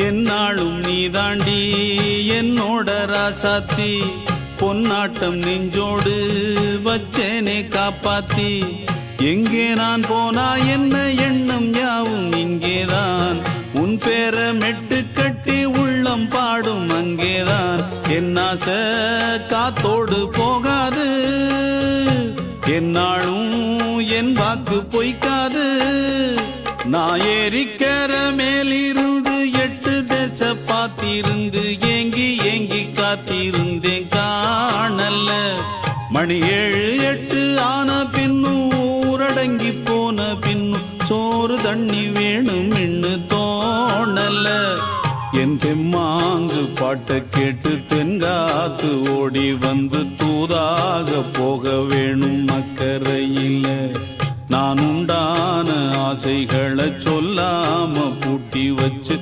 என்னாலும் நீதாண்டி என்னோட ராசாத்தி பொன்னாட்டம் நெஞ்சோடு வச்சேனே காப்பாத்தி எங்கே நான் போனா என்ன எண்ணம் யாவும் இங்கேதான் உன் பேர மெட்டு கட்டி உள்ளம் பாடும் அங்கேதான் என் ஆசை காத்தோடு போகாது என்னாலும் என் வாக்கு பொய்க்காது நான் ஏறிக்கிற மேலிருந்து 8 தேச பார்த்திருந்து ஏங்கி ஏங்கி காத்திருந்தேன் காணல்ல மணி 7 8 ஆன பின்னும் ஊரடங்கி போன பின்னும் சோறு தண்ணி வேணும் என்று தோணல என் தெம்மாங்கு பாட்டை கேட்டு தென்காத்து ஓடி வந்து தூதாக போக வேணும் அக்கறையில் நான் உண்டான ஆசைகளை சொல்லாம பூட்டி வச்சு